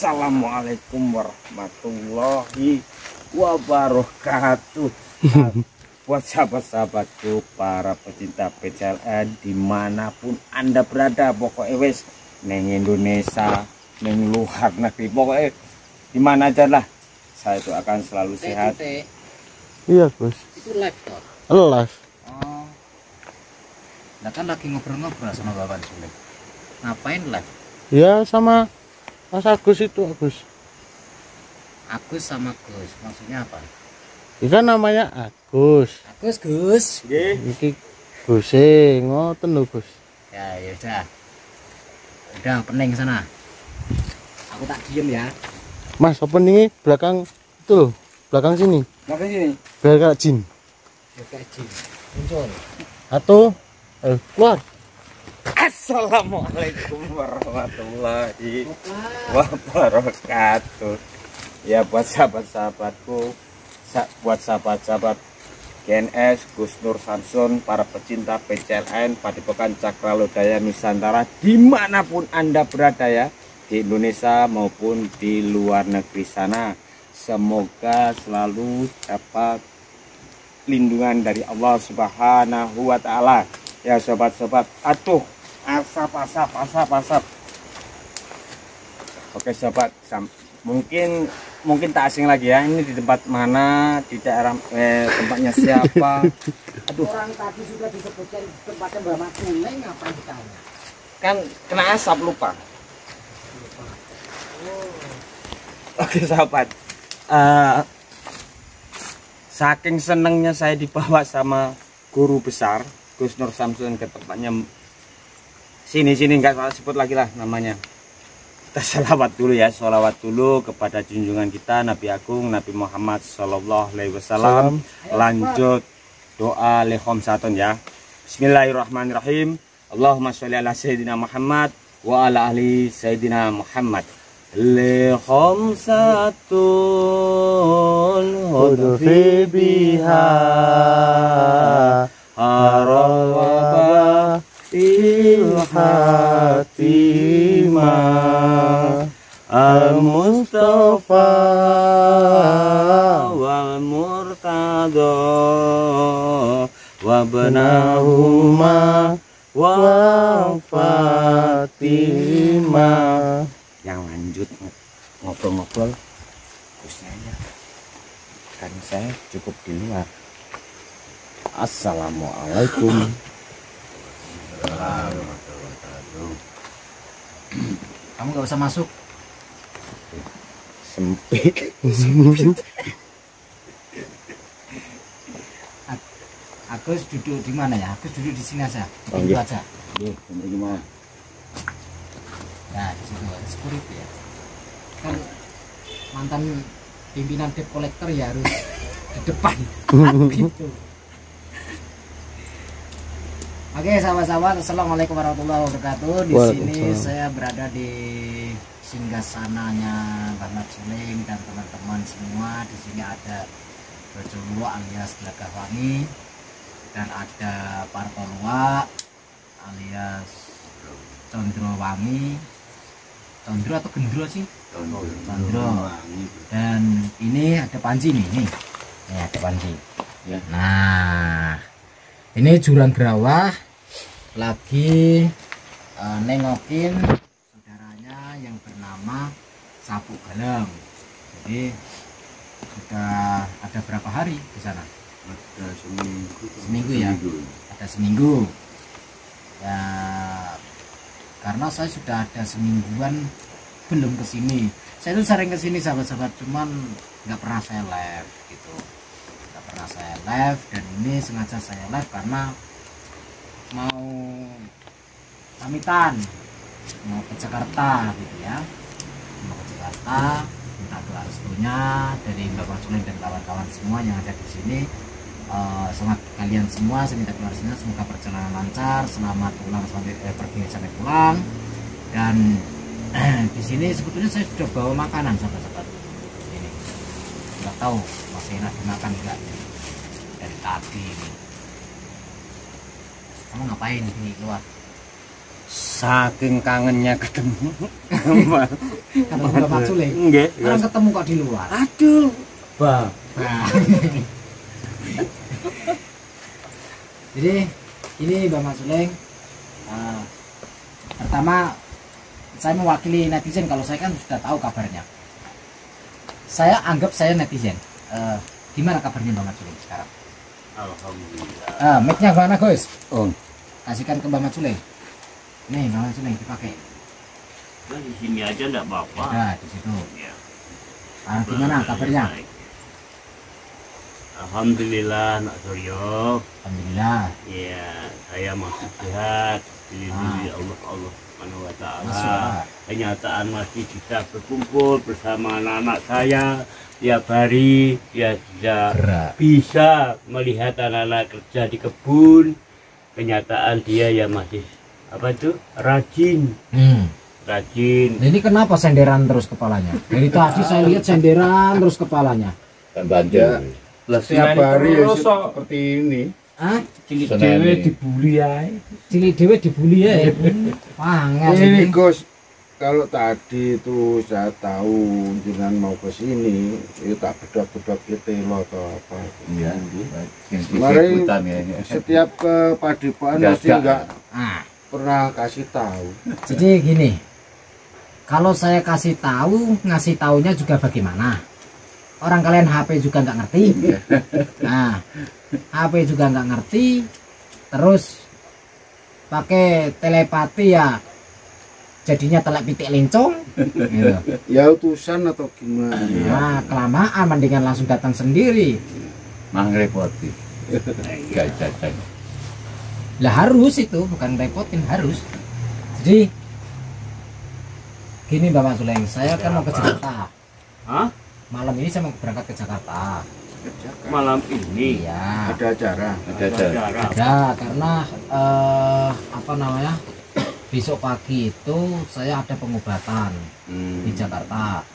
Assalamualaikum warahmatullahi wabarakatuh. Buat sahabat-sahabatku, para pecinta PCLN dimanapun anda berada, pokoknya wes neng Indonesia, neng luar negeri, pokoknya dimana aja lah, saya itu akan selalu sehat. Iya Gus, itu live toh? Live. Oh, nah kan lagi ngobrol-ngobrol sama Bapak Sulit. Ngapain live? Ya sama Mas Agus itu, Agus. Agus sama Gus, maksudnya apa? Ini kan namanya Agus. Agus, Gus. Iki Guse, ngoten lho Gus. Ya, udah. Udah pening sana. Aku tak diem ya. Mas, opening belakang itu loh, belakang sini. Belakang sini. Belakang jin. Oke, Jin. Muncul. Atau keluar. Assalamualaikum warahmatullahi wabarakatuh. Ya, buat sahabat-sahabatku, buat sahabat-sahabat GNS, Gus Nur Samsun, para pecinta PCLN, Padepokan Cakralodaya Nusantara, dimanapun anda berada ya, di Indonesia maupun di luar negeri sana, semoga selalu dapat lindungan dari Allah Subhanahu wa Ta'ala. Ya sobat-sobat, atuh asap. Oke sobat, mungkin tak asing lagi ya, ini di tempat mana, di daerah tempatnya siapa. Aduh, Orang tadi sudah disebutkan tempatnya Mbak Makuleng, ngapain ditanya? kan kena asap lupa. Oke sahabat, saking senengnya saya dibawa sama guru besar Gus Nur Samsun ke tempatnya sini nggak salah sebut lagi lah namanya. Kita salawat dulu ya, salawat dulu kepada junjungan kita Nabi Agung Nabi Muhammad Sallallahu Alaihi Wasallam. Lanjut doa lehom satun ya. Bismillahirrahmanirrahim. Allahumma sholli ala Sayyidina Muhammad wa ala ahli Sayyidina Muhammad. Lehom satun Hudufi biha harawaba ilhatimah al-Mustafa wal murtado wa benahuma wa Fatimah. Yang lanjut ngobrol-ngobrol Gusnya aja, kan saya cukup di luar. Assalamualaikum. Kamu nggak usah masuk. Sempit. Agus duduk di mana ya? Agus duduk di sini aja. Oh, Itu iya. aja. Ini gimana? Nah, di situ security ya. Kan mantan pimpinan debt collector ya harus di depan. Gitu. Oke, sahabat-sahabat, assalamualaikum warahmatullahi wabarakatuh. Di sini saya berada di singgasananya Bapak Suling dan teman-teman semua. Di sini ada Bojolo alias Gelagahwangi dan ada Partolua alias Condrowangi. Condro atau Gendro sih? Condro. Dan ini ada Panji nih. Nih ada Panji. Ya. Nah, ini jurang Grawah lagi nengokin saudaranya yang bernama Sapu Galem. Jadi sudah ada berapa hari di sana? Ada seminggu Ya. Ada seminggu. Ya, karena saya sudah ada semingguan belum kesini. Saya tuh sering kesini sahabat-sahabat, cuman nggak pernah saya live gitu. Nggak pernah saya live, dan ini sengaja saya live karena mau pamitan, mau ke Jakarta gitu ya. Mau ke Jakarta, minta doa restunya dari Bapak Suling dan kawan-kawan semua yang ada di sini. Semangat kalian semua, saya minta doa restunya, semoga perjalanan lancar, selamat pulang sampai pergi sampai pulang. Dan di sini sebetulnya saya sudah bawa makanan sahabat-sahabat. Ini nggak tahu masih enak dimakan enggak dari tadi ini. Kamu ngapain di luar? Saking kangennya ketemu. Ketemu Bapak Sule. Nggih. Orang ketemu kok di luar. Aduh, Bang. Nah. Jadi ini Bapak Sule. Pertama saya mewakili netizen, kalau saya kan sudah tahu kabarnya. Saya anggap saya netizen. Gimana kabarnya Bapak Sule sekarang? Alhamdulillah. Mic-nya mana Gus? On. Kasihkan ke Bapak Sule. Nih Bapak Sule dipakai. Nah, di sini aja enggak apa-apa. Nah di situ. Ya. Gimana kabarnya? Baik. Alhamdulillah Nak Suryo. Alhamdulillah. Ya, saya masih sehat. Dilindungi Allah Subhanahu wa taala. Masya. Kenyataan masih bisa berkumpul bersama anak-anak saya tiap hari. Dia sudah bisa melihat anak-anak kerja di kebun. Kenyataan dia ya masih apa itu? Rajin. Rajin. Nah, ini kenapa senderan terus kepalanya? Dari tadi saya lihat senderan terus kepalanya. Banja setiap hari ya seperti ini. Hah? Cilik Senani. dhewe dibully ae. Cilik dewe dibully ya. Pangas Ini ini. Gus, kalau tadi itu saya tahu jangan mau ke sini, itu tak bedak-bedak lo atau apa. Iya, Kemarin ya. setiap ke Padepokan Nggak mesti ada. nggak Nah, pernah kasih tahu. jadi gini. Kalau saya kasih tahu, ngasih taunya juga bagaimana? Orang kalian HP juga nggak ngerti. Nah, HP juga nggak ngerti. Terus pakai telepati ya, jadinya telek pitik lencong. Gitu. Ya utusan atau gimana? Nah, kelamaan mendingan langsung datang sendiri. Mah ngerepoti. Gak jajan. Lah harus itu, bukan repotin, harus. Jadi gini Bapak Suleng, saya kan mau ke Jakarta. Hah? Malam ini saya mau berangkat ke Jakarta. Malam ini Iya. Ada acara. Ada jajan. acara. Ada karena apa namanya? Besok pagi itu saya ada pengobatan di Jakarta.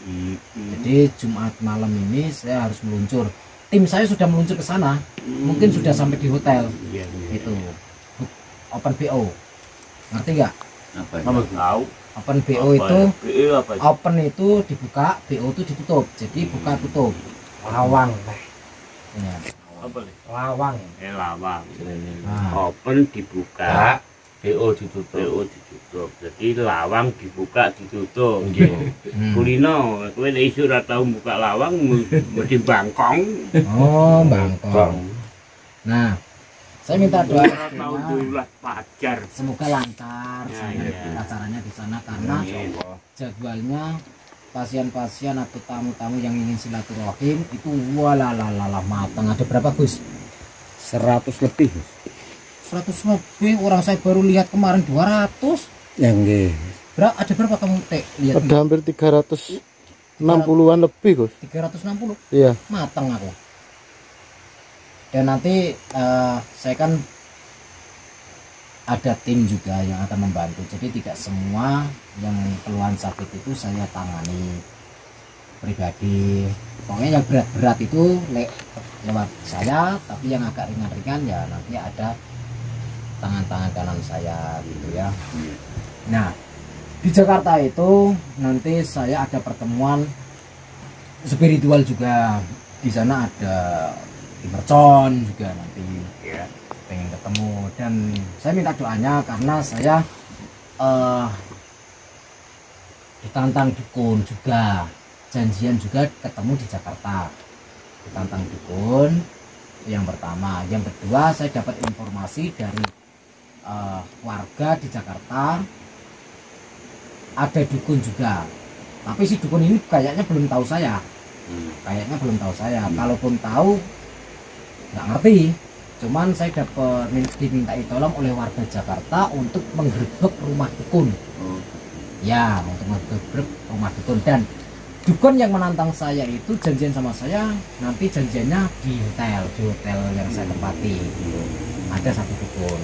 Jadi Jumat malam ini saya harus meluncur. Tim saya sudah meluncur ke sana. Mungkin sudah sampai di hotel. Iya, iya. Itu Open BO. Ngerti nggak? Apa Kamu ya? tahu? Open BO Apa itu ya? BO apa itu? open itu dibuka, BO itu ditutup. Jadi buka tutup. Lawang. Ya, Apa nih? lawang. Lawang. Nah, Open dibuka, BO ditutup. Jadi lawang dibuka ditutup. Kulino, kowe nek isu ora tau buka lawang mesti bangkong. oh bangkong. Nah, saya minta doa Ora tau dulat pacar. semoga lancar Ya, saya ya. acaranya di sana karena jadwalnya pasien-pasien atau tamu-tamu yang ingin silaturahim itu walalala matang. Ada berapa Gus? 100 lebih. 100 lebih, orang saya baru lihat kemarin 200. Ya nggih. Ada berapa kamu lihat? Ada hampir 360-an lebih, Gus. 360 Iya. matang aku. Dan nanti saya kan ada tim juga yang akan membantu, jadi tidak semua yang keluhan sakit itu saya tangani pribadi. Pokoknya yang berat-berat itu lewat saya, tapi yang agak ringan-ringan ya nanti ada tangan-tangan kanan saya gitu ya. Nah, di Jakarta itu nanti saya ada pertemuan spiritual juga. Di sana ada mercon juga nanti ya, pengen ketemu. Dan saya minta doanya karena saya ditantang dukun juga, janjian juga ketemu di Jakarta, ditantang dukun yang pertama. Yang kedua, saya dapat informasi dari warga di Jakarta ada dukun juga, tapi si dukun ini kayaknya belum tahu saya. Kalaupun tahu nggak ngerti. Cuman saya dapat dimintai tolong oleh warga Jakarta untuk menggerebek rumah dukun. Ya, untuk menggerebek rumah dukun. Dan dukun yang menantang saya itu janjian sama saya, nanti janjiannya di hotel yang saya tempati. Ada satu dukun.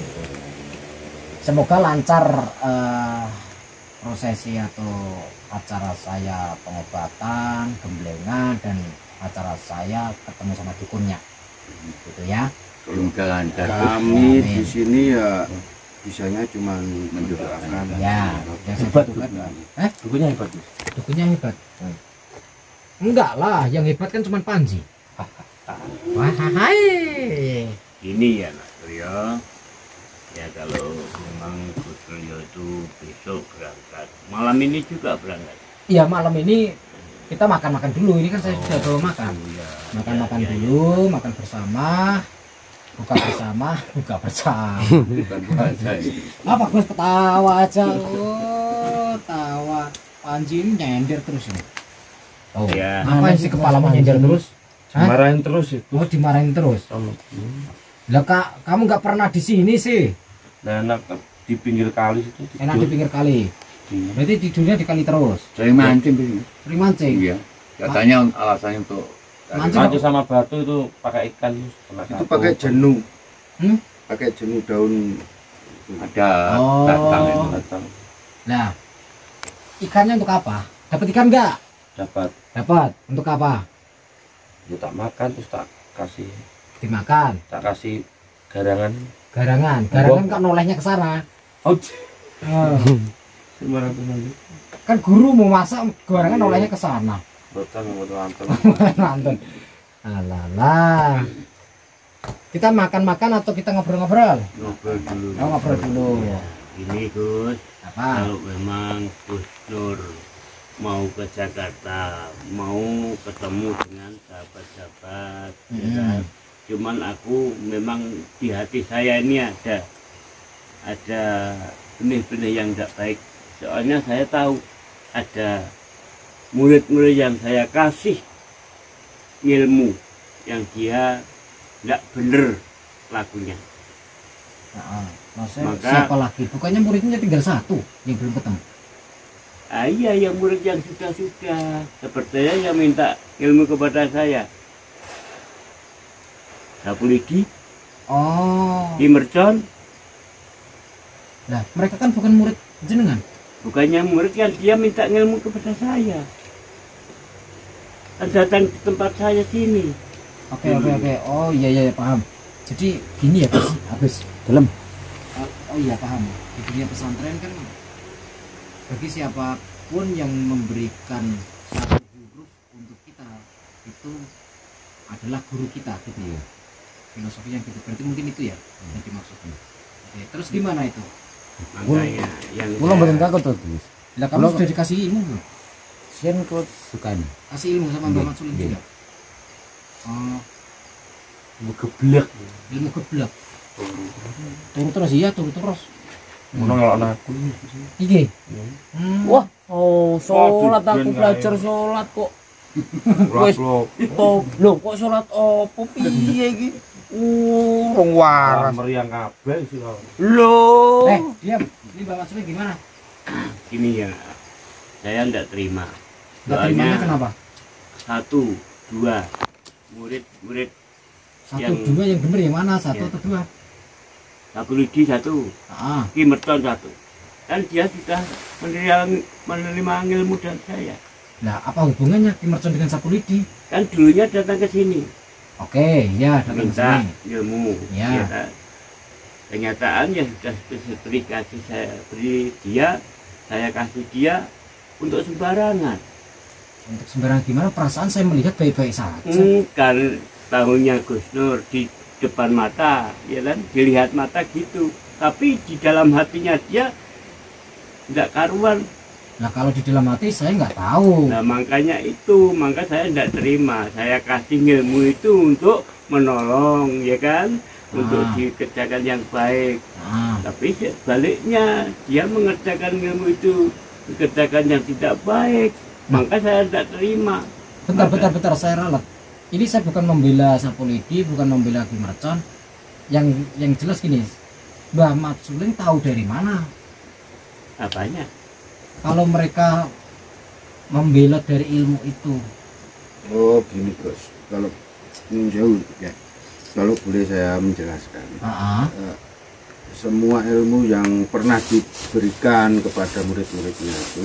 Semoga lancar prosesi atau acara saya pengobatan, gemblengan, dan acara saya ketemu sama dukunnya. Gitu ya. Semoga lancar. Kami di sini ya bisanya cuma mendoakan. Ya, yang saya Hebat butuhkan. dukunya. Dukunya hebat. Dukunya hebat. Enggak lah, yang hebat kan cuma Panji. Wah, hai. Ini ya Nak Suryo, ya kalau memang Gus Suryo itu besok berangkat, malam ini juga berangkat. Iya, malam ini kita makan-makan dulu. Ini kan saya sudah bawa makan. Makan-makan dulu, makan bersama, buka bersama, buka bersama. Bukan puasa. Apa Gus ketawa aja? Oh, tawa. Panji ini nyender terus ini. Oh, Ya. apa sih kepalamu nyender terus? Hah? Marahin terus itu. Oh, dimarahin terus. Lah Kak, kamu nggak pernah di sini sih? Nah, enak di pinggir kali itu. Enak di pinggir kali. Berarti tidurnya di kali terus. Sering mancing begini. Sering mancing. Iya. Katanya alasannya untuk Mancing Aja sama batu itu pakai ikan Itu pakai jenuh. Hmm? Pakai jenuh daun. ada Oh. batang itu. batang Nah, ikannya untuk apa? Dapat ikan nggak? dapat. Dapat. Untuk apa? Ya tak makan terus tak kasih garangan. Garangan. Garangan kan nolehnya ke sana. Oh, Oh. sembarang kembali. Kan guru mau masak garangan nolehnya ke sana. Batang mau nonton. Nonton. Alah. Kita makan-makan atau kita ngobrol-ngobrol? Ngobrol dulu. Oh, ngobrol dulu. Ini Gus, Apa? kalau memang Gus Nur mau ke Jakarta, mau ketemu dengan sahabat-sahabat, ya kan? Cuman aku memang di hati saya ini ada benih-benih yang tidak baik. Soalnya saya tahu ada murid-murid yang saya kasih ilmu yang dia tidak bener lakunya. Nah, maksudnya Maka- siapa lagi? Bukannya muridnya tinggal satu yang belum ketemu. Ah, iya, yang murid yang sudah sepertinya yang minta ilmu kepada saya. Sapulidi, Oh. Imercon, Nah, mereka kan bukan murid jenengan. bukannya murid yang dia minta ilmu kepada saya. Kan datang ke tempat saya sini. Oke. Oh iya paham. Jadi gini ya Gus. Dalam. Oh iya paham. Di dunia pesantren kan bagi siapapun yang memberikan satu huruf untuk kita itu adalah guru kita gitu ya. Filosofinya gitu. Berarti mungkin itu ya yang dimaksudkan. Oke, terus gimana itu? Makanya yang Pulang saya- badan kakak tuh tulis. Lah kamu sudah dikasih ilmu belum? Sian kau suka nih. Kasih ilmu sama Mbak Matsulin Iya. juga. Oh, Geblek. ilmu geblek. Turu terus iya, turu terus. Ngono ngelokno aku. Iki. Wah, oh sholat Waduh, aku ben belajar ae. sholat kok. Wes lo. Oh, loh kok sholat opo piye iki? Rong waras. Meriang kabeh sih kau. Loh. Diam. Ini Mbak Matsulin gimana? Gini ya, saya tidak terima. Enggak terimanya Soalnya kenapa? 1, 2 murid-murid Satu yang- dua yang bener yang mana? Satu Ya. atau dua? Sapulidi 1, Ah, Imercon 1. Kan dia sudah menerima ilmu dari saya. nah apa hubungannya Ki Mercon dengan Sapulidi? Kan dulunya datang ke sini Oke, ya datang ke minta sini. ilmu. Ya. kan? Kenyataan ya sudah seperti kasih saya beri dia, saya kasih dia untuk sembarangan. Untuk sembarangan gimana? Perasaan saya melihat baik-baik saja. Kan tahunnya Gus Nur di depan mata, ya kan, dilihat mata gitu. Tapi di dalam hatinya dia tidak karuan. Nah kalau di dalam hati saya nggak tahu. Nah makanya maka saya tidak terima. Saya kasih ilmu itu untuk menolong, ya kan, untuk dikerjakan yang baik. Nah, Tapi sebaliknya dia mengerjakan ilmu itu dikerjakan yang tidak baik, maka saya tidak terima. bentar, saya ralat. Ini saya bukan membela Sapulidi, bukan membela Ki Mercon. Yang jelas gini, Mbah Matsulin tahu dari mana? Apanya? Kalau mereka membela dari ilmu itu. Oh gini Gus, kalau jauh ya, kalau boleh saya menjelaskan, Ah, semua ilmu yang pernah diberikan kepada murid-muridnya itu,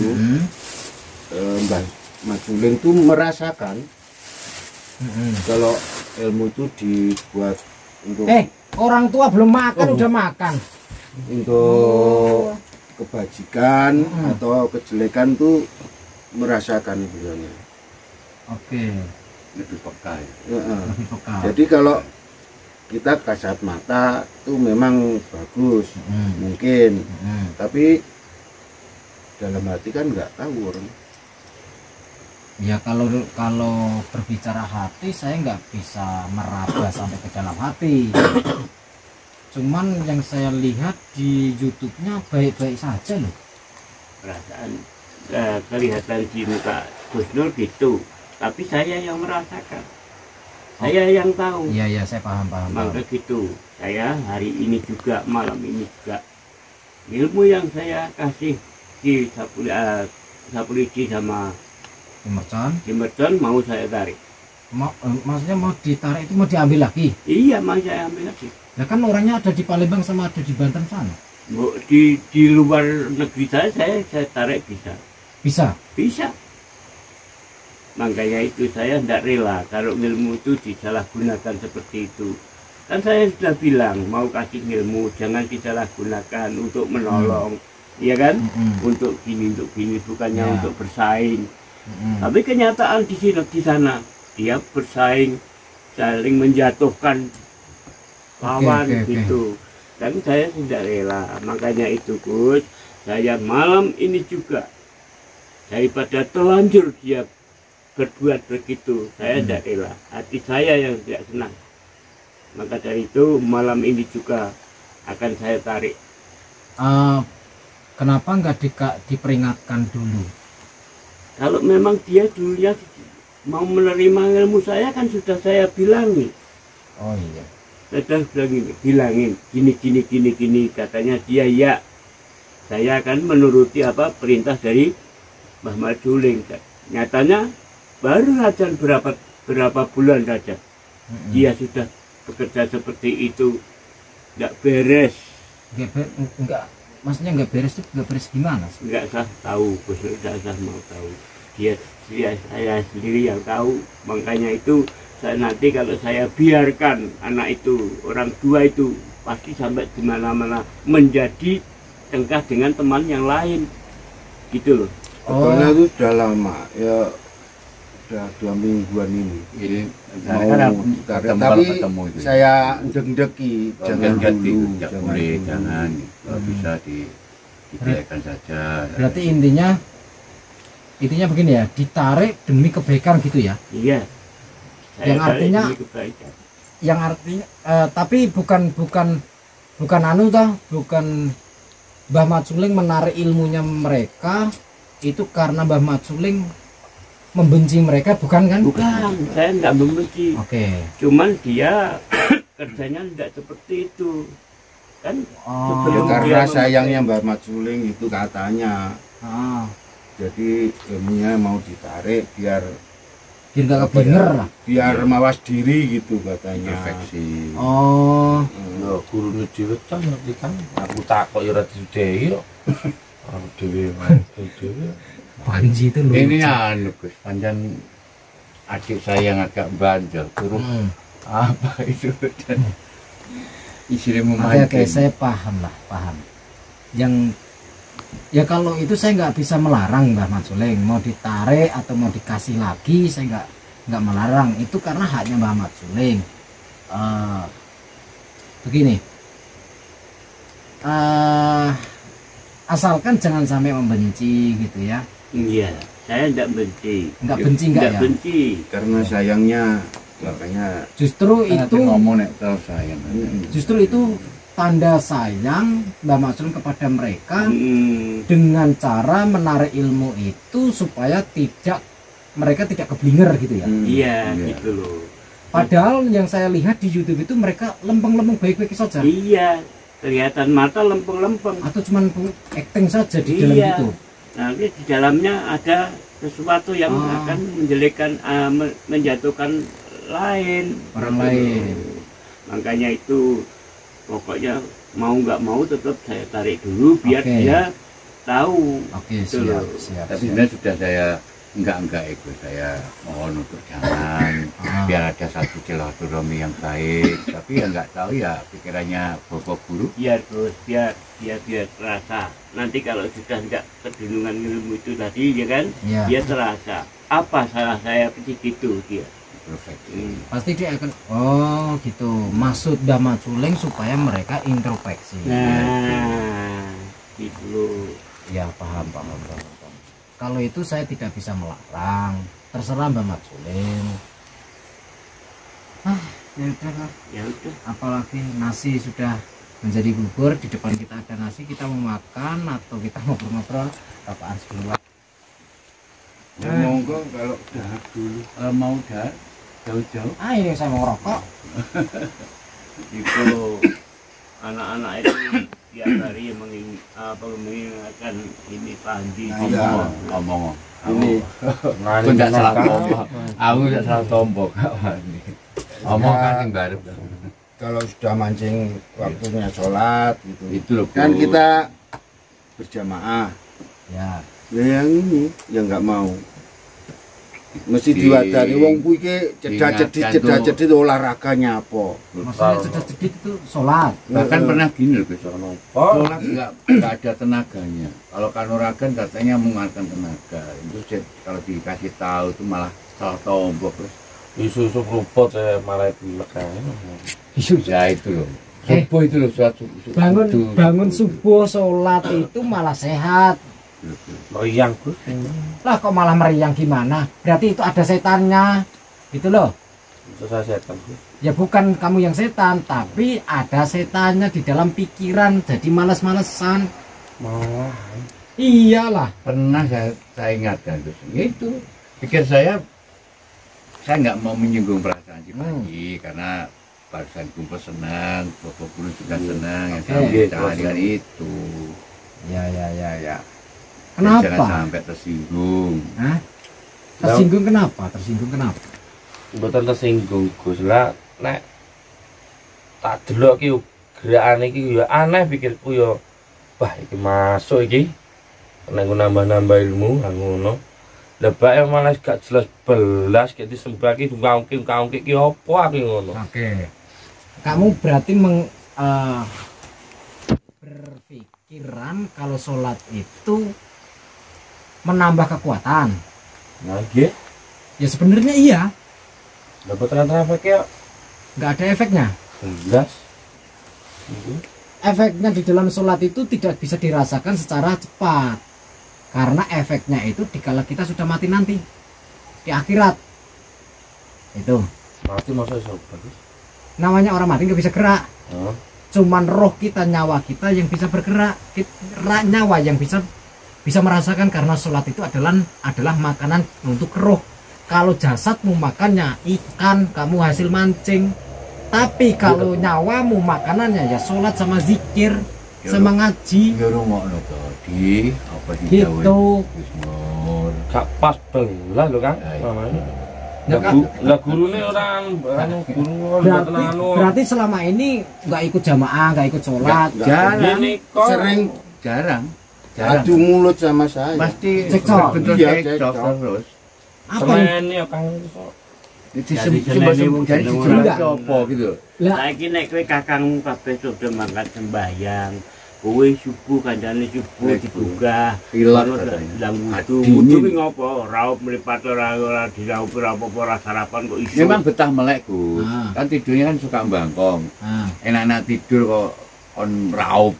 Mbah Matsulin itu merasakan kalau ilmu itu dibuat untuk orang tua belum makan udah makan. untuk kebajikan atau kejelekan tuh merasakan beliaunya. Oke. Lebih peka ya. Lebih peka. Jadi kalau kita kasat mata tuh memang bagus, mungkin, tapi dalam hati kan nggak tahu orang. Ya kalau berbicara hati saya nggak bisa meraba sampai ke dalam hati. Cuman yang saya lihat di YouTube-nya baik-baik saja loh. Perasaan kelihatan di muka Gus Nur gitu, tapi saya yang merasakan, saya yang tahu. Iya saya paham. Maka gitu, saya hari ini juga, malam ini juga, ilmu yang saya kasih di Sapuliji sama Jimercon mau saya tarik. Maksudnya mau ditarik itu mau diambil lagi? Iya, mau saya ambil lagi. Ya kan orangnya ada di Palembang sama ada di Banten sana. Di luar negeri saya tarik bisa. Makanya itu saya tidak rela kalau ilmu itu disalahgunakan seperti itu. Kan saya sudah bilang mau kasih ilmu jangan disalahgunakan untuk menolong, iya kan? Untuk gini bukannya untuk bersaing. Tapi kenyataan di sana dia bersaing, saling menjatuhkan lawan gitu. Dan saya tidak rela. Makanya itu Gus, saya malam ini juga daripada terlanjur dia berbuat begitu, saya tidak rela. Hati saya yang tidak senang. Maka dari itu malam ini juga akan saya tarik. Kenapa nggak diperingatkan dulu? Kalau memang dia dulunya mau menerima ilmu saya kan sudah saya bilangi. Oh iya. Sudah bilangin gini katanya dia ya. Saya akan menuruti apa perintah dari Mbah Majuling. Nyatanya baru saja berapa bulan saja dia sudah bekerja seperti itu, nggak beres. Enggak, maksudnya nggak beres itu nggak beres gimana sih? Nggak sah tahu, nggak sah mau tahu. Dia saya sendiri yang tahu. Makanya itu saya nanti kalau saya biarkan anak itu, orang tua itu pasti sampai di mana-mana menjadi tengkar dengan teman yang lain, gitu loh. Sebetulnya itu sudah lama ya, sudah 2 mingguan ini. Jadi Tapi saya ndek-ndeki jangan dulu, tidak boleh, jangan. Kalau bisa dibiarkan saja. Berarti intinya begini ya, ditarik demi kebaikan gitu ya? Iya. Yang artinya tapi bukan anu toh, bukan Mbah Majuling menarik ilmunya mereka itu karena Mbah Majuling membenci mereka, bukan kan? Bukan, saya nggak membenci. Oke. Cuman dia kerjanya tidak seperti itu, kan? Ya, karena sayangnya Mbah Majuling itu katanya. Jadi ilmunya mau ditarik biar nggak keblinger lah. Biar mawas diri gitu katanya. Perfeksi. Oh. Ya gurune dhewe ta ngerti kan. Aku takok ya ora disudehi kok. Aku dhewe dhewe. Panji itu lucu. Ini anu Gus, panjang adik saya yang agak bandel, turun apa itu dan isinya memancing. Oke, saya paham. Yang ya kalau itu saya nggak bisa melarang Mbah Majuling mau ditarik atau mau dikasih lagi, saya nggak melarang itu karena haknya Mbah Majuling. Begini, asalkan jangan sampai membenci gitu ya. Iya, saya tidak benci. Nggak benci nggak ya? Benci. Karena sayangnya makanya justru itu ngomong terus sayang. Justru itu tanda sayang Mbah Majuling kepada mereka dengan cara menarik ilmu itu supaya mereka tidak keblinger gitu ya. Iya, gitu loh. Padahal yang saya lihat di YouTube itu mereka lempeng-lempeng baik-baik saja. Iya, kelihatan mata lempeng-lempeng. Atau cuman acting saja di dalam itu. Nanti di dalamnya ada sesuatu yang akan menjelekkan, menjatuhkan orang lain. Makanya itu pokoknya mau nggak mau tetap saya tarik dulu biar dia tahu. Oke, siap. Tapi sebenarnya sudah saya Enggak itu saya mohon untuk jangan biar ada satu silaturahmi yang baik, tapi ya nggak tahu ya pikirannya Bapak Guru. Biar Gus, biar terasa. Nanti kalau sudah nggak kedunungan ilmu itu tadi ya kan, dia terasa. Apa salah saya begitu dia? Pasti dia akan, oh gitu, maksud Mbah Mat Suleng supaya mereka introspeksi. Nah, gitu. Ya paham. Kalau itu saya tidak bisa melarang, terserah Mbah Mat Suleng. Ya udah. Apalagi nasi sudah menjadi bubur, di depan kita ada nasi, kita mau makan atau kita ngobrol-ngobrol apaan sekeluar. Monggo kalau dahar dulu, mau dahar jauh-jauh. Ini saya mau ngerokok. Itu anak-anak itu tiap hari mengingatkan ini Pandi. Ngomong. Ini Aku tidak salah tombok. Aku tidak salah tombok. Omong kan yang baru. kalau sudah mancing waktunya sholat gitu. Itu loh. Kan kita berjamaah. Ya. Yang ini yang nggak mau. Mesti diwadani wong kuwi ki cedak-cedhit olahraganya apa? Maksudnya cedak-cedhit itu sholat. Bahkan pernah gini loh, sholat nggak ada tenaganya. Kalau kanuragan katanya menguatkan tenaga. Itu kalau dikasih tahu itu malah salah tombok. Isu keruput malah dilekan. Ya itu loh. Subuh itu loh suatu Bangun subuh sholat itu malah sehat. Meriang Gus. Lah kok malah meriang gimana? Berarti itu ada setannya. Gitu loh. Itu saya setan Gus. Ya bukan kamu yang setan, tapi ada setannya di dalam pikiran, jadi malas-malesan. Malah. Iyalah. Pernah saya ingatkan terus. Itu pikir saya nggak mau menyinggung perasaan si Panji karena barusan kumpul senang, Bapak Guru juga senang, yang saya bicara dengan itu. Ya. Kenapa? Jangan sampai tersinggung. Hah? Tersinggung kenapa? Mboten tersinggung Gus lah nek tak delok iki gerakane iki ya aneh pikirku ya. Wah iki masuk iki. Nek nambah-nambah ilmu ngono. Lebake malah gak jelas belas kayak disembah iki ngangke iki apa iki ngono. Oke. Kamu berarti berpikiran kalau sholat itu menambah kekuatan. Nah, nggih. Ya sebenarnya iya. Dapat efeknya Nggak ada efeknya. jelas. Efeknya di dalam sholat itu tidak bisa dirasakan secara cepat. Karena efeknya itu dikala kita sudah mati nanti. Di akhirat. Itu. Mati masa iso bagus. Namanya orang mati nggak bisa gerak. Cuman roh kita, nyawa kita yang bisa bergerak. Nyawa yang bisa merasakan, karena sholat itu adalah makanan untuk roh. Kalau jasadmu makannya ikan, kamu hasil mancing. Tapi kalau nyawamu makanannya ya sholat sama zikir, sama ngaji. Ya rungokno to, Di, apa Gitu. Gak pas belah lho Kang. Lah gurune orang guru Berarti selama ini nggak ikut jamaah, nggak ikut sholat. Jarang. Adu mulut sama saya. Pasti Cekcok. bentuk Iya, cekcok cekcok. terus. Apa yang Semen ya Kang. Jadi Enggak. apa gitu. lah? Saiki nek kowe kakangmu kabeh sudah mangkat sembahyang, kowe subuh kandhane subuh dibuka. Ilat Ono katanya. ndang wudu. Dingin. Wudu ki ngopo? Raup mripat ora diraup apa-apa ora sarapan kok iso. Memang betah melek Gus. Ah. Kan tidurnya kan suka bangkong. Nah, Enak-enak tidur kok on raup.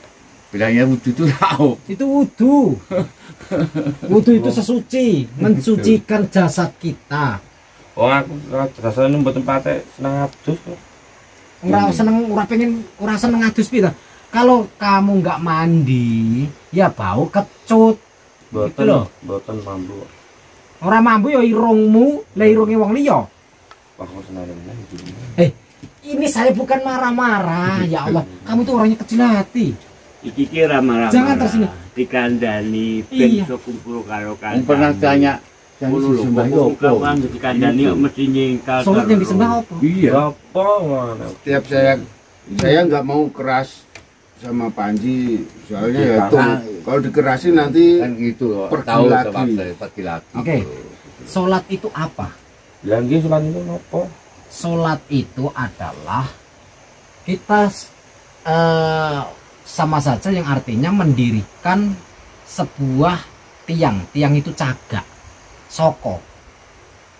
Bilangnya wudu itu raup. itu wudu. Wudu itu sesuci, mensucikan jasad kita. Wong aku rasane mboten pate seneng adus. Ora seneng adus pita. Kalau kamu nggak mandi, ya bau kecut. Gitu loh. Mboten mampu. Ora mampu ya irungmu, lah irunge wong liya. Wah, kok seneng iki. Ini saya bukan marah-marah, ya Allah. Kamu tuh orangnya kecil hati. Iki ki ora marah-marah. Jangan tersini. Dikandani ben Iya. iso kumpul karo Yang pernah tanya Ngono lho, kawan dikandani kok mesti nyingkal. Sholat yang disembah apa? Iya. Apa ngono? Setiap saya nggak mau keras sama Panji, soalnya ya Iya, tuh karena- kalau dikerasin nanti Kan gitu loh. Pergi Tahu lagi. pergi lagi. Oke. Sholat itu apa? Lah nggih salat niku napa? Sholat itu adalah kita sama saja yang artinya mendirikan sebuah tiang. Tiang itu cagak, soko.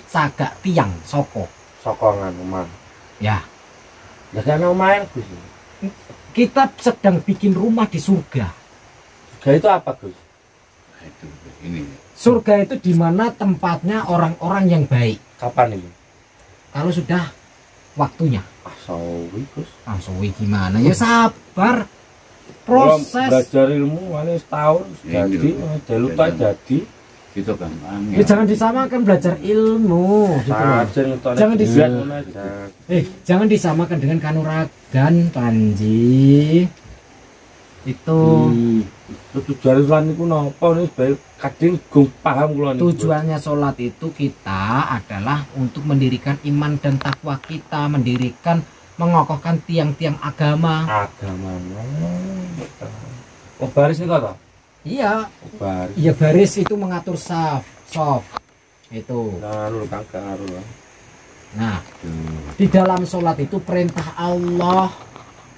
Cagak tiang, soko. Sokongan omah. Ya, Lah kan omahe Gus. kita sedang bikin rumah di surga. Surga itu apa Gus? Nah, itu ini. Surga itu di mana tempatnya orang-orang yang baik. Kapan ini? Kalau sudah waktunya. Ah sawi Gus. Langsung gimana? Ya sabar. Kalau Proses. belajar ilmu wani setahun Ya, jadi delu tak jadi. Itu gampang Ya jangan disamakan belajar ilmu gitu loh. Sajen ngutone Jangan duit disiap. ngono aja. Jangan disamakan dengan kanuragan, Panji. Itu Tujuan salat niku napa nih bae kadang gong paham kula niku. tujuannya sholat itu kita adalah untuk mendirikan iman dan takwa kita, mendirikan, mengokohkan tiang-tiang agama. Agamanya. Oh baris niku to? Iya, Oh, baris. iya baris itu mengatur saf, itu. Nah, lu kagak karo. Nah, di dalam sholat itu perintah Allah.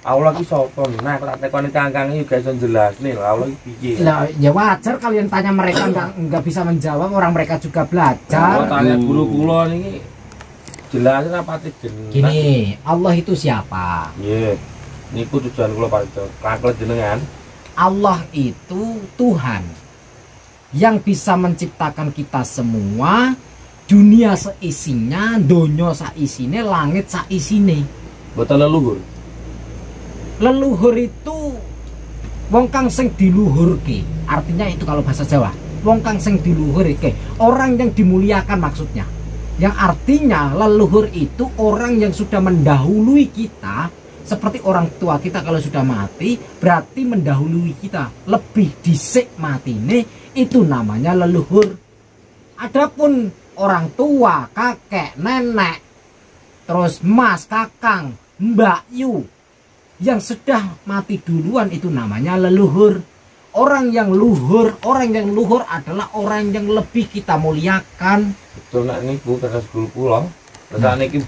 Allah ki sapa? Nah, kok tak tekoni kangkang iki gak iso jelasne lho. Allah iki piye? Lah, ya wajar kalian tanya mereka nggak bisa menjawab, orang mereka juga Kalau belajar. tanya guru kula niki jelasin apa jeneng. Gini, Allah itu siapa? Nggih. Niku tujuan kula paling kangklet jenengan. Allah itu Tuhan yang bisa menciptakan kita semua, dunia seisinya, donya saisine, langit saisine. Boten leluhur. Leluhur itu wong kang sing diluhurke. Artinya itu kalau bahasa Jawa, wong kang sing diluhurke, orang yang dimuliakan maksudnya. Yang artinya leluhur itu orang yang sudah mendahului kita. Seperti orang tua kita kalau sudah mati, berarti mendahului kita. Lebih dhisik matine, itu namanya leluhur. Adapun orang tua, kakek, nenek, terus mas, kakang, mbak yu, yang sudah mati duluan itu namanya leluhur. Orang yang luhur adalah orang yang lebih kita muliakan. Betul nak niku kata guru kula. Lah niki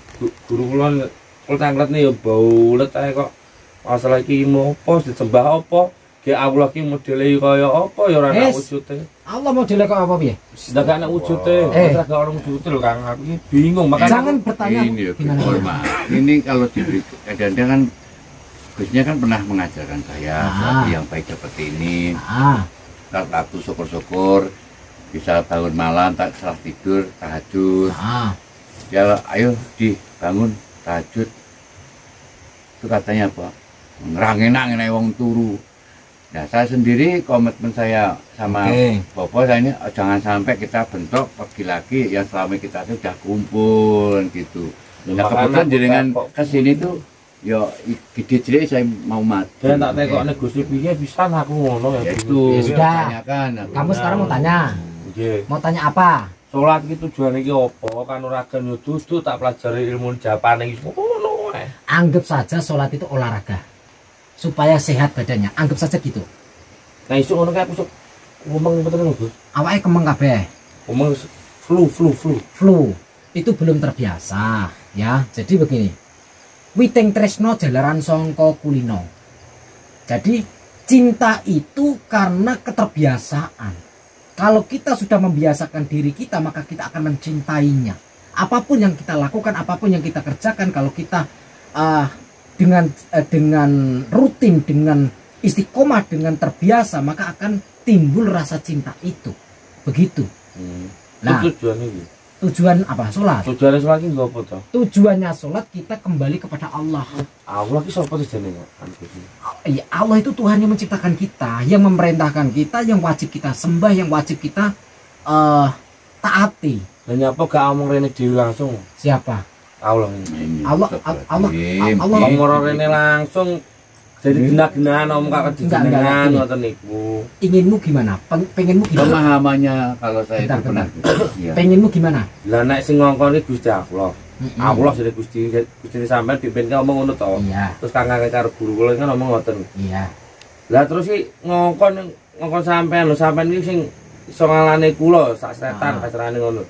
guru kula kula tanglet nih ya baulet ae kok. Masalah iki mau apa disembah apa? Ki Allah ki modele kaya apa ya ora ana wujude. Allah modelnya kok apa piye? Sudah gak ana wujude. Ora gak ana wujude lho Kang. Aku iki bingung makanya Jangan bertanya Ini ya, gimana. Mas. Ini kalau diberi kadang-kadang kan Gusnya kan pernah mengajarkan saya yang baik seperti ini. Waktu syukur-syukur bisa bangun malam tak salah tidur tahajud. Ya ayo dibangun tahajud. Itu katanya apa? Ngerangenak wong turu. Nah saya sendiri komitmen saya sama Bobo saya ini jangan sampai kita bentrok pergi lagi yang selama kita itu sudah kumpul gitu. Nah kebetulan dengan kesini tuh ya gede cilik saya mau mati. dan tak tekokne Gusti piye bisa aku ngono ya. Itu Ya sudah. tanyakan. Kamu sekarang mau tanya? Nggih. Mau tanya apa? Salat iki tujuane iki apa? Kanuragan yo dudu tak pelajari ilmu Japan iki ngono wae. Anggap saja sholat itu olahraga supaya sehat badannya. Anggap saja gitu. Nah isu ngono kae aku ngomong betul lho, Gus. Awake kemeng kabeh. Ngomong flu. Flu itu belum terbiasa ya. Jadi begini. Witing tresno jalaran songko kulino. Jadi cinta itu karena keterbiasaan. Kalau kita sudah membiasakan diri kita, maka kita akan mencintainya. Apapun yang kita lakukan, apapun yang kita kerjakan, kalau kita dengan rutin, dengan istiqomah, dengan terbiasa, maka akan timbul rasa cinta itu. Begitu. Nah, tujuan iki. tujuan apa? Sholat. Tujuane sholat iki ngopo to? Tujuannya sholat kita kembali kepada Allah. Allah ki sapa jenenge? Ya, Allah itu Tuhan yang menciptakan kita, yang memerintahkan kita, yang wajib kita sembah, yang wajib kita taati. Lah nyapa gak omong rene dhewe langsung? Siapa? Allah. Allah Omong rene langsung jadi gena-genaan omong kakak jenengan ngoten niku. Inginmu gimana? Pengenmu gimana? Pemahamannya kalau saya itu Bentar. benar. Iya. Pengenmu gimana? Lah nek sing ngongkon iki Gusti Allah. Allah jadi Gusti sampean dipen ngomong ngono to. Iya. Terus kangge karo guru kula kan ngomong ngoten. Iya. Lah terus iki ngongkon sampean lho sampean iki sing iso ngalane kula sak setan kasarane ngono.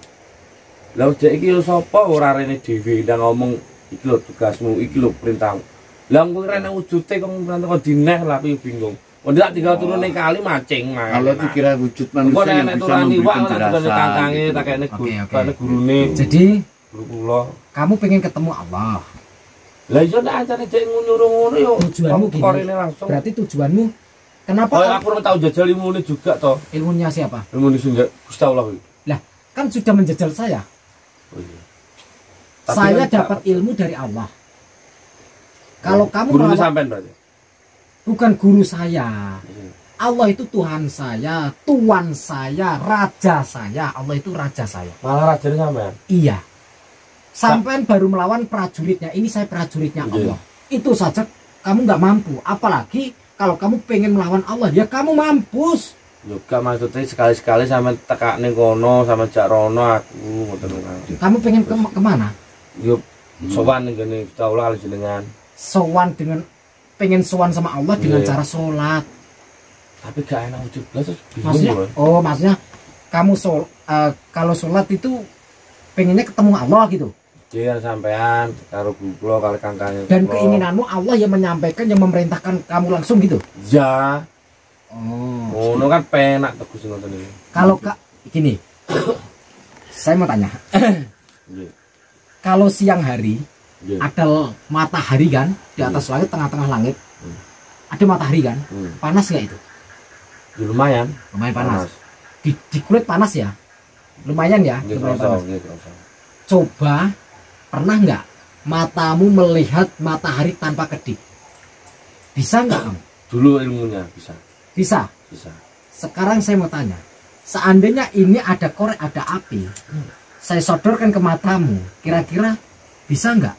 Lah dek iki lho sapa ora rene dhewe ndang ngomong iki lho tugasmu, iki lho perintahmu. Lah engko rene wujude kok kok dineh lah aku bingung. Kok ndak tinggal turun ning kali mancing mah. Allah dikira wujud manusia yang bisa memberi penjelasan. Kankange tak kene gurune. Jadi guru kula. kamu pengen ketemu Allah. Lah iya nek ancane dek nyuruh ngono yo. Tujuanmu gini. Korene langsung. Berarti tujuanmu kenapa Oh, aku ora tau jajal ilmune juga toh. ilmunya siapa? Ilmu sing Gusti Allah kuwi. Lah, kan sudah menjajal saya. Oh iya. Tapi Saya kan dapat ilmu dari Allah. Kalau kamu guru melawan- sampean berarti. bukan guru saya. Allah itu Tuhan saya, Tuan saya, Raja saya. Allah itu Raja saya. Malah rajane sampean. Iya. Sampai baru melawan prajuritnya. Ini saya prajuritnya Iya. Allah. Itu saja kamu nggak mampu. Apalagi kalau kamu pengen melawan Allah, ya kamu mampus. Juga maksudnya sekali-sekali sampean tekak ning kono sama jak rono aku ngoten kan. Kamu pengen kemana? Yo sowan ning kene Gusti Allah kali jenengan. Sowan dengan pengen sowan sama Allah dengan Iya. cara sholat. Tapi gak enak wujud blas terus bingung Maksudnya, lho. maksudnya kamu kalau sholat itu pengennya ketemu Allah gitu. Jangan sampean karo guru kula kali kangkane. Dan keinginanmu Allah yang menyampaikan, yang memerintahkan kamu langsung gitu. Ya, Oh. ngono kan penak tegus ngoten iki. Kalau kak gini, saya mau tanya. Nggih. Kalau siang hari Nggih. ada matahari kan di atas langit, tengah-tengah langit, ada matahari kan, panas nggak itu? Ya, lumayan. Lumayan panas. Di kulit panas ya, lumayan ya, Nggih, lumayan kerasa, panas. nggih, kerasa. Coba pernah nggak matamu melihat matahari tanpa kedip? Bisa nggak kamu? Dulu ilmunya bisa. Bisa. Bisa. Sekarang saya mau tanya, seandainya ini ada korek, ada api, saya sodorkan ke matamu, kira-kira bisa nggak?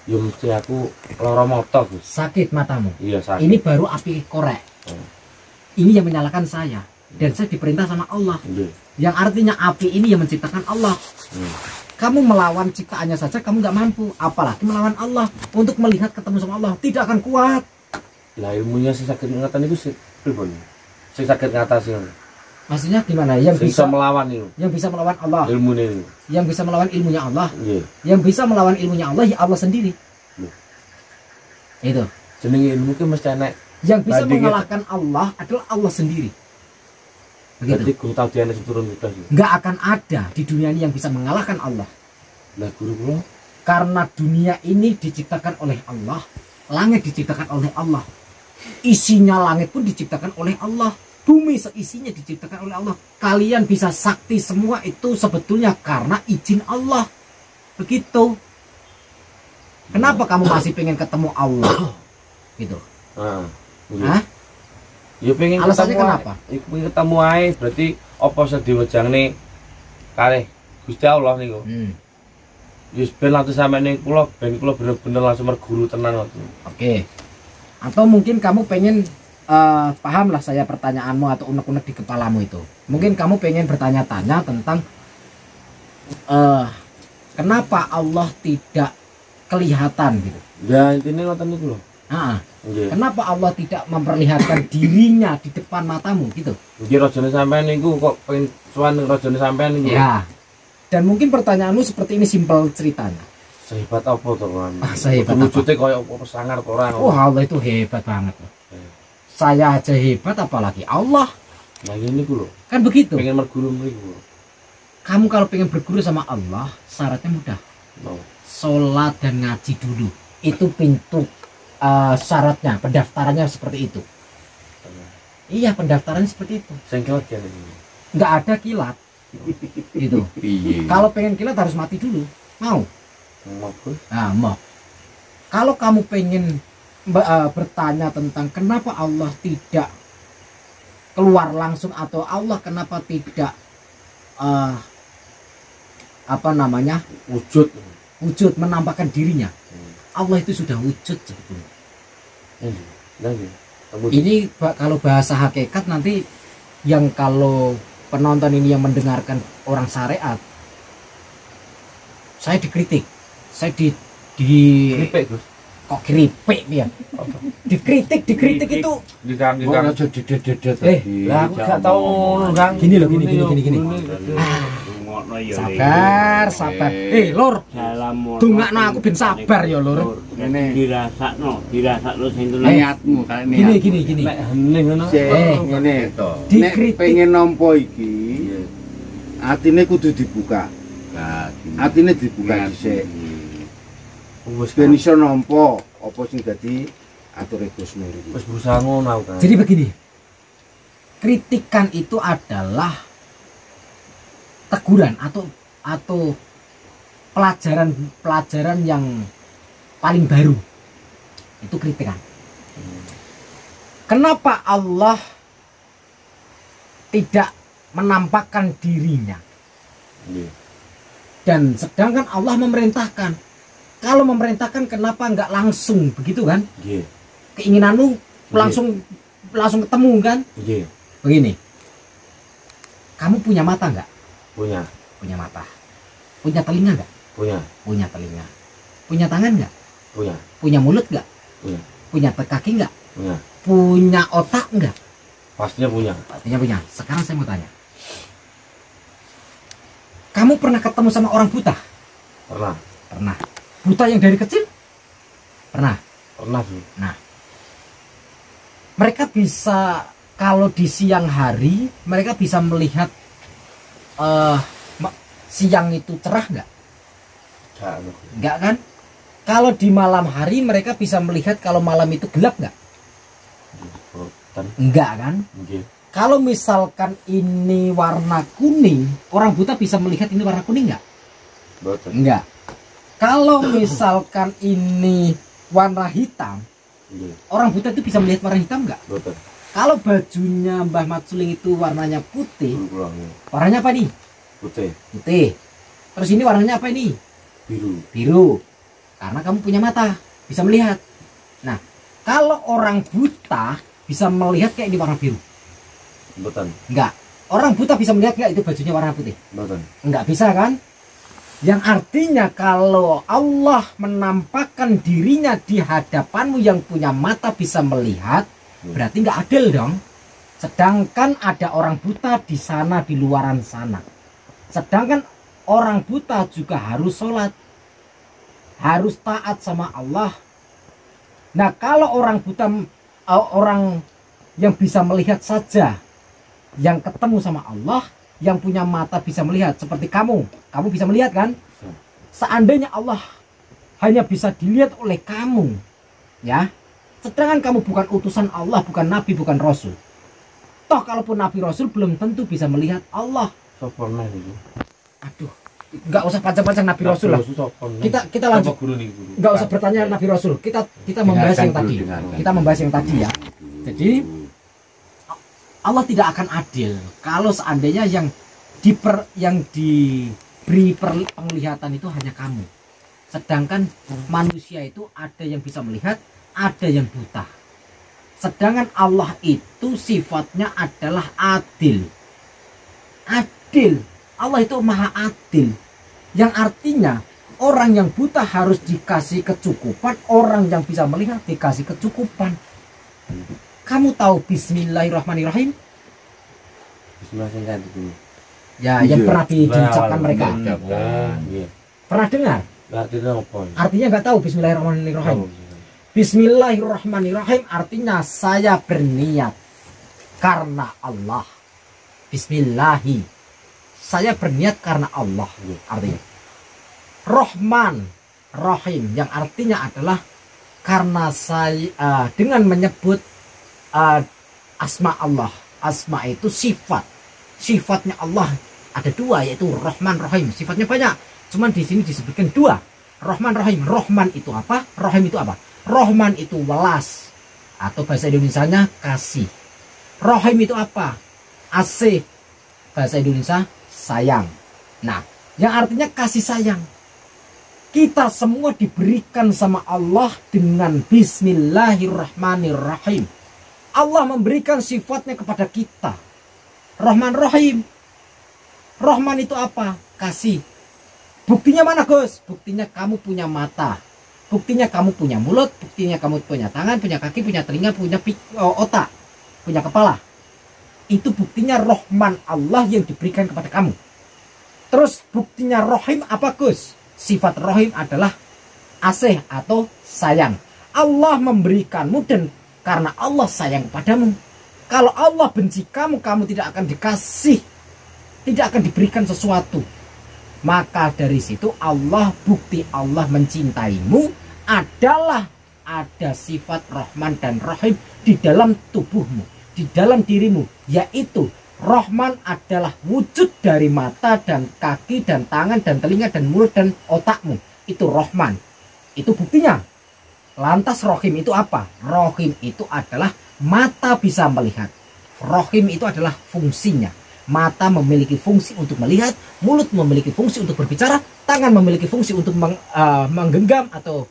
Ya mesti aku lara mata, Gus. Sakit matamu. Iya, sakit. Ini baru api korek. Ini yang menyalakan saya, dan saya diperintah sama Allah. Nggih. Yang artinya api ini yang menciptakan Allah. Kamu melawan ciptaannya saja kamu nggak mampu, apalagi melawan Allah. Untuk melihat ketemu sama Allah tidak akan kuat. Lah ilmunya sing saged ngeten niku sing pripun? Sing saged ngatasi ngono. Maksudnya gimana? Yang Sing bisa bisa melawan niku. yang bisa melawan Allah, Ilmune niku. yang bisa melawan ilmunya Allah, Nggih. yang bisa melawan ilmunya Allah ya Allah sendiri. Itu. Jenenge ilmu ki mesti enek. Yang bisa Bandingnya. mengalahkan Allah adalah Allah sendiri. Berarti Begitu. guru tau diane turun kita iki. Nggak akan ada di dunia ini yang bisa mengalahkan Allah. Lah guru kula Karena dunia ini diciptakan oleh Allah, langit diciptakan oleh Allah, isinya langit pun diciptakan oleh Allah, bumi seisinya diciptakan oleh Allah. Kalian bisa sakti semua itu sebetulnya karena izin Allah. Begitu. Kenapa kamu masih pengen ketemu Allah? Gitu. Heeh. Hah? Ya pengen Alasannya ketemu kenapa? ae. Iku pengen ketemu ae, berarti apa sing diwejangne kalih Gusti Allah niku. Wis ben langsung sampeyan kula ben kula bener-bener langsung merguru tenan ngoten. Oke. Atau mungkin kamu pengen paham lah saya pertanyaanmu atau unek-unek di kepalamu itu. Mungkin kamu pengen bertanya-tanya tentang kenapa Allah tidak kelihatan gitu. Ya intinya ngoten niku lho. Ah, Nggih. kenapa Allah tidak memperlihatkan dirinya di depan matamu gitu? Nggih rajane sampeyan niku kok pengen sowan rajane sampeyan niku. Ya. Dan mungkin pertanyaanmu seperti ini simpel ceritanya. Sehebat apa to kan? Sehebat apa? Wujudnya koyo apa sangar kok ora. Oh, Allah itu hebat banget loh. Saya aja hebat apalagi Allah. Nah ini niku lho. Kan begitu. Pengen merguru niku. Kamu kalau pengen berguru sama Allah, syaratnya mudah. No. Sholat dan ngaji dulu. Itu pintu syaratnya, pendaftarannya seperti itu. Iya, pendaftarannya seperti itu. Sing kilat ya niku. Nggak ada kilat. Gitu. Piye? Kalau pengen kilat harus mati dulu. Mau? Mau. Nah, mau. Kalau kamu pengen bertanya tentang kenapa Allah tidak keluar langsung atau Allah kenapa tidak wujud menampakkan dirinya, Allah itu sudah wujud sebetulnya. Ini kalau bahasa hakikat nanti yang kalau penonton ini yang mendengarkan orang syariat, saya dikritik, saya Kripik, Gus. kok keripik ya, dikritik itu Dikang Kok aja dedet-dedet Eh, tadi. lah aku gak tahu ngono, Kang. Gini loh, gini. rungokno ya. Sabar. Lur. Salam. Dongakno aku ben sabar ya, Lur. Ngene. Dirasakno sing tenan. Niatmu kan niat. Gini. Nek hening ngono. Ngene to. Nek Dikritik. pengen nampa iki, atine kudu dibuka. Nah, Atine dibuka dhisik. Wis Ben iso nampa apa sing dadi ature Gus Nur iki. wis berusaha ngono aku kan. Jadi begini. Kritikan itu adalah teguran atau pelajaran yang paling baru. Itu kritikan. Kenapa Allah tidak menampakkan dirinya? Nggih. Dan sedangkan Allah memerintahkan. Kalau memerintahkan kenapa nggak langsung begitu kan? Nggih. Keinginanmu langsung ketemu kan? Nggih. Begini. Kamu punya mata nggak? Punya. Punya mata. Punya telinga nggak? Punya. Punya telinga. Punya tangan nggak? Punya. Punya mulut nggak? Punya. Punya kaki nggak? Punya. Punya otak nggak? Pastinya punya. Pastinya punya. Sekarang saya mau tanya. Kamu pernah ketemu sama orang buta? Pernah. Pernah. Buta yang dari kecil? Pernah. Pernah sih. Nah, mereka bisa kalau di siang hari mereka bisa melihat siang itu cerah nggak? Nggak kan? Kalau di malam hari mereka bisa melihat kalau malam itu gelap nggak? Enggak kan? Nggih. Kalau misalkan ini warna kuning, orang buta bisa melihat ini warna kuning nggak? Betul. Enggak. Kalau misalkan ini warna hitam, Nggih. orang buta itu bisa melihat warna hitam nggak? Betul. Kalau bajunya Mbah Mat Suling itu warnanya putih, Pulang. warnanya apa nih? Putih. Putih. Terus ini warnanya apa ini? Biru. Biru. Karena kamu punya mata, bisa melihat. Nah, kalau orang buta bisa melihat kayak di warna biru. Betul. Enggak. Orang buta bisa melihat nggak itu bajunya warna putih? Betul. Enggak bisa kan? Yang artinya kalau Allah menampakkan dirinya di hadapanmu yang punya mata bisa melihat, berarti nggak adil dong. Sedangkan ada orang buta di sana, di luaran sana. Sedangkan orang buta juga harus sholat, harus taat sama Allah. Nah, kalau orang buta, orang yang bisa melihat saja, yang ketemu sama Allah, yang punya mata bisa melihat, seperti kamu bisa melihat kan? Seandainya Allah hanya bisa dilihat oleh kamu, ya, sedangkan kamu bukan utusan Allah, bukan nabi, bukan rasul. Toh kalaupun nabi rasul belum tentu bisa melihat Allah. Soporna itu. Aduh, nggak usah panjang-panjang nabi rasul lah. Kita lanjut. Nggak usah bertanya nabi rasul. Kita membahas yang tadi. Kita membahas yang tadi ya. Jadi Allah tidak akan adil kalau seandainya yang diberi penglihatan itu hanya kamu. Sedangkan manusia itu ada yang bisa melihat, ada yang buta. Sedangkan Allah itu sifatnya adalah adil. Adil. Allah itu maha adil. Yang artinya orang yang buta harus dikasih kecukupan, orang yang bisa melihat dikasih kecukupan. Kamu tahu Bismillahirrahmanirrahim? Bismillahirrahmanirrahim. Ya, yang pernah diucapkan mereka. Iya. Pernah dengar? Artinya apa? Artinya nggak tahu Bismillahirrahmanirrahim. Bismillahirrahmanirrahim artinya saya berniat karena Allah. Bismillahi. Saya berniat karena Allah. Artinya. Rahman, Rahim yang artinya adalah karena saya dengan menyebut asma Allah. Asma itu sifat. Sifatnya Allah ada dua, yaitu Rahman, Rahim. Sifatnya banyak. Cuman di sini disebutkan dua. Rahman, Rahim. Rahman itu apa? Rahim itu apa? Rahman itu welas. Atau bahasa Indonesianya kasih. Rahim itu apa? Asih. Bahasa Indonesia sayang. Nah, yang artinya kasih sayang. Kita semua diberikan sama Allah dengan Bismillahirrahmanirrahim. Allah memberikan sifatnya kepada kita. Rahman Rahim. Rahman itu apa? Kasih. Buktinya mana, Gus? Buktinya kamu punya mata. Buktinya kamu punya mulut. Buktinya kamu punya tangan, punya kaki, punya telinga, punya otak, punya kepala. Itu buktinya Rahman Allah yang diberikan kepada kamu. Terus buktinya rohim apa Gus? Sifat rohim adalah asih atau sayang. Allah memberikanmu dan karena Allah sayang padamu. Kalau Allah benci kamu, kamu tidak akan dikasih, tidak akan diberikan sesuatu. Maka dari situ Allah, bukti Allah mencintaimu adalah ada sifat Rahman dan Rahim di dalam tubuhmu, di dalam dirimu, yaitu Rahman adalah wujud dari mata dan kaki dan tangan dan telinga dan mulut dan otakmu. Itu Rahman. Itu buktinya. Lantas Rahim itu apa? Rahim itu adalah mata bisa melihat. Rahim itu adalah fungsinya. Mata memiliki fungsi untuk melihat, mulut memiliki fungsi untuk berbicara, tangan memiliki fungsi untuk menggenggam atau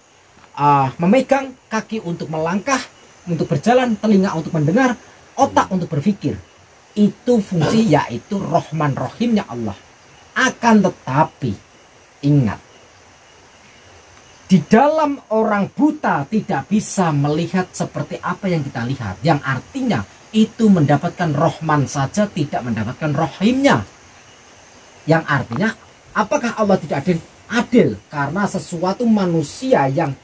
memegang, kaki untuk melangkah, untuk berjalan, telinga untuk mendengar, otak untuk berpikir. Itu fungsi, yaitu Rahman Rahimnya Allah. Akan tetapi ingat, di dalam orang buta tidak bisa melihat seperti apa yang kita lihat, yang artinya itu mendapatkan Rahman saja, tidak mendapatkan Rahimnya. Yang artinya apakah Allah tidak adil? Adil, karena sesuatu manusia yang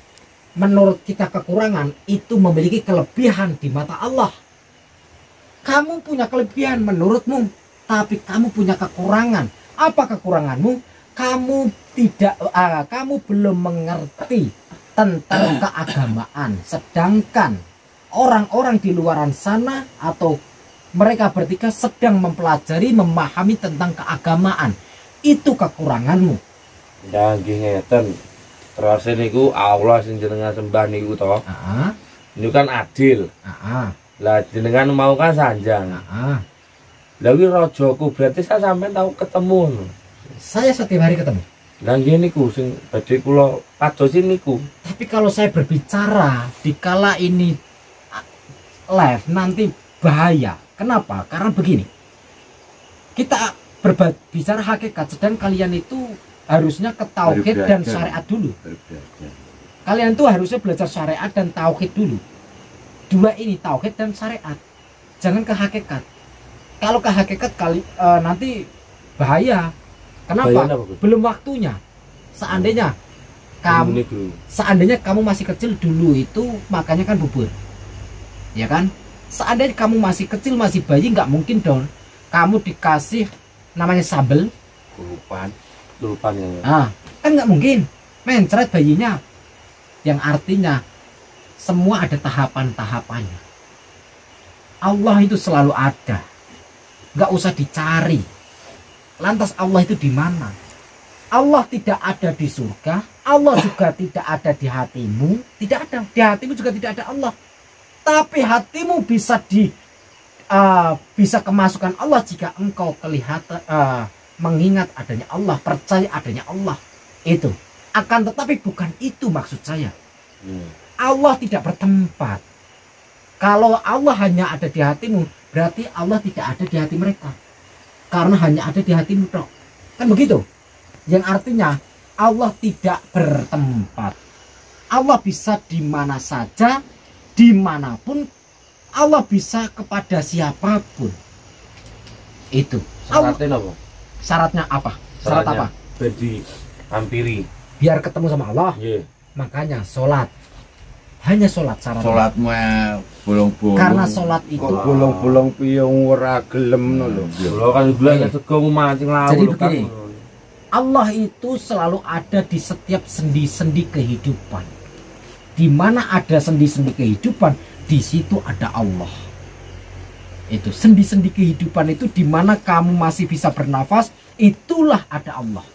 menurut kita kekurangan itu memiliki kelebihan di mata Allah. Kamu punya kelebihan menurutmu, tapi kamu punya kekurangan. Apa kekuranganmu? Kamu belum mengerti tentang keagamaan. Sedangkan orang-orang di luaran sana atau mereka bertiga sedang mempelajari, memahami tentang keagamaan. Itu kekuranganmu. Ya nggih ngeten. Terus niku Allah sing jenengan sembah niku to. Niku kan adil. Lah jenengan mau kan sanjang. Lah kuwi rajaku berarti saya sampean tahu ketemu. Saya setiap hari ketemu. Lah nggih niku sing badhe kula padosi niku. Tapi kalau saya berbicara dikala ini live nanti bahaya. Kenapa? Karena begini. Kita berbicara hakikat, sedang kalian itu harusnya ke tauhid dan syariat dulu. Kalian tuh harusnya belajar syariat dan tauhid dulu. Dua ini, tauhid dan syariat. Jangan ke hakikat. Kalau ke hakikat nanti bahaya. Kenapa? Belum waktunya. Seandainya kamu masih kecil dulu itu makannya kan bubur, ya kan? Seandainya kamu masih kecil, masih bayi, nggak mungkin dong kamu dikasih namanya sambel lulupan ya. Kan nggak mungkin. Mencret bayinya. Yang artinya semua ada tahapan-tahapannya. Allah itu selalu ada, nggak usah dicari. Lantas Allah itu di mana? Allah tidak ada di surga, Allah juga tidak ada di hatimu, tidak ada. Di hatimu juga tidak ada Allah. Tapi hatimu bisa bisa kemasukan Allah jika engkau kelihatan mengingat adanya Allah, percaya adanya Allah. Itu. Akan tetapi bukan itu maksud saya. Allah tidak bertempat. Kalau Allah hanya ada di hatimu, berarti Allah tidak ada di hati mereka. Karena hanya ada di hatimu dok. Kan begitu. Yang artinya Allah tidak bertempat. Allah bisa di mana saja, dimanapun. Allah bisa kepada siapapun. Itu. Syaratnya apa? Syaratnya apa? Syarat apa? Berdi hampiri. Biar ketemu sama Allah. Makanya sholat. Hanya sholat syaratnya. Sholatmu bolong-bolong. Karena sholat itu bolong-bolong piyong ora gelem lho. Lho kan bulan sego mancing laut. Jadi begini. Allah itu selalu ada di setiap sendi-sendi kehidupan. Di mana ada sendi-sendi kehidupan, di situ ada Allah. Itu sendi-sendi kehidupan itu di mana kamu masih bisa bernafas, itulah ada Allah.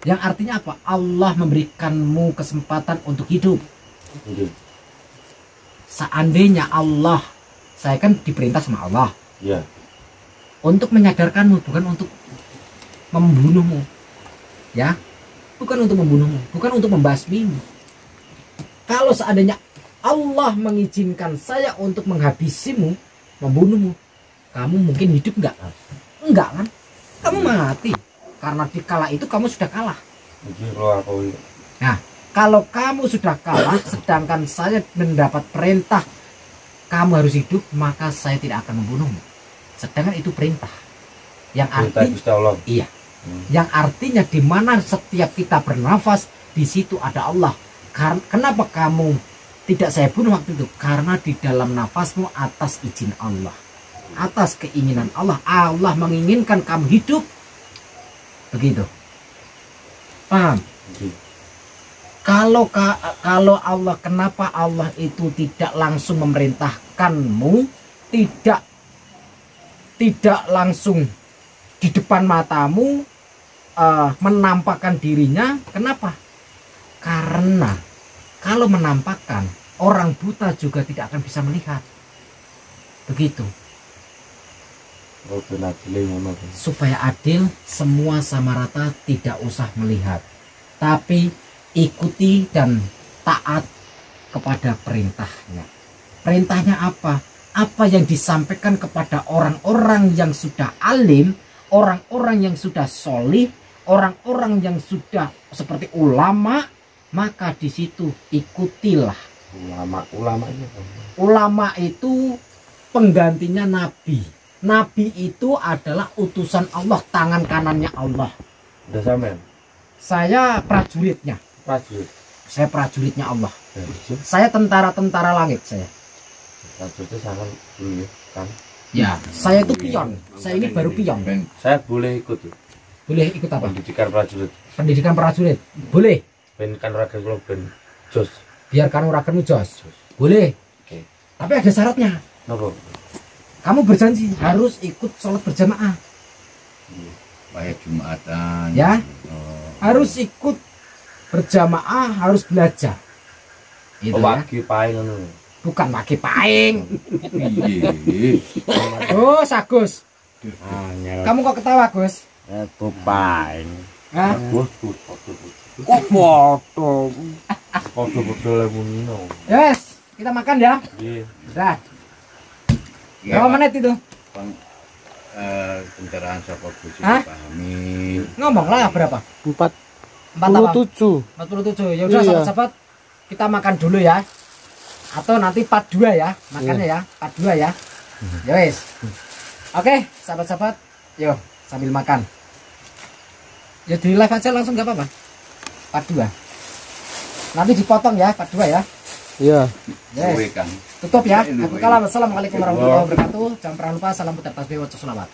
Yang artinya apa? Allah memberikanmu kesempatan untuk hidup. Seandainya Allah, saya kan diperintah sama Allah. Untuk menyadarkanmu, bukan untuk membunuhmu. Ya, bukan untuk membunuhmu, bukan untuk membasmimu. Kalau seandainya Allah mengizinkan saya untuk menghabisimu, membunuhmu, kamu mungkin hidup enggak? Enggak kan? Kamu mati. Karena di kala itu kamu sudah kalah. Nah, kalau kamu sudah kalah, sedangkan saya mendapat perintah kamu harus hidup, maka saya tidak akan membunuhmu. Sedangkan itu perintah. Yang Perintah artinya Gusti Allah. iya. Yang artinya di mana setiap kita bernafas di situ ada Allah. Kenapa kamu tidak saya bunuh waktu itu? Karena di dalam nafasmu atas izin Allah, atas keinginan Allah. Allah menginginkan kamu hidup. Begitu. Paham? Kalau Allah, kenapa Allah itu tidak langsung memerintahkanmu, tidak langsung di depan matamu menampakkan dirinya? Kenapa? Karena kalau menampakkan, orang buta juga tidak akan bisa melihat. Begitu. Supaya adil, semua sama rata, tidak usah melihat, tapi ikuti dan taat kepada perintahnya. Perintahnya apa? Apa yang disampaikan kepada orang-orang yang sudah alim, orang-orang yang sudah solih, orang-orang yang sudah seperti ulama, maka di situ ikutilah. Ulama itu penggantinya nabi. Nabi itu adalah utusan Allah, tangan kanannya Allah. Udah sampean? Saya prajuritnya. Prajurit. Saya prajuritnya Allah. Saya tentara-tentara langit saya. Prajuritnya sangat dulu ya, kan? Ya, saya itu pion. Saya ini baru pion. Saya boleh ikut ya? Boleh ikut apa? Pendidikan prajurit. Pendidikan prajurit. Boleh. Ben kan raga kula ben jos. Biarkan uraganmu jos. Boleh. Oke. Tapi ada syaratnya. Napa? Kamu berjanji harus ikut sholat berjamaah. Kayak Jumatan. Ya. Oh. Harus ikut berjamaah, harus belajar. Gitu ya. Wagi paing ngono. Bukan wagi paing. Iya. Oh, Agus. Kamu kok ketawa, Gus? Itu paing. Hah? Bos. Kok foto? Foto-foto lemunino. Yes, kita makan ya. Nggih. Dah. Ya, Berapa menit itu? Pencerahan siapa Gus Hah? pahami. Ngomonglah berapa? 47. 47. Ya udah Iya. sahabat-sahabat, kita makan dulu ya. Atau nanti part 2 ya, makannya ya. Part 2 ya. Ya wes. Oke, sahabat-sahabat, yuk sambil makan. Ya di live aja langsung nggak apa-apa. Part 2. Nanti dipotong ya, part 2 ya. Iya. Yes. Luwe, Kang. Tutup ya. Aku kalah. Wassalamualaikum warahmatullahi wabarakatuh. Jangan pernah lupa salam putar tasbih wa sholawat.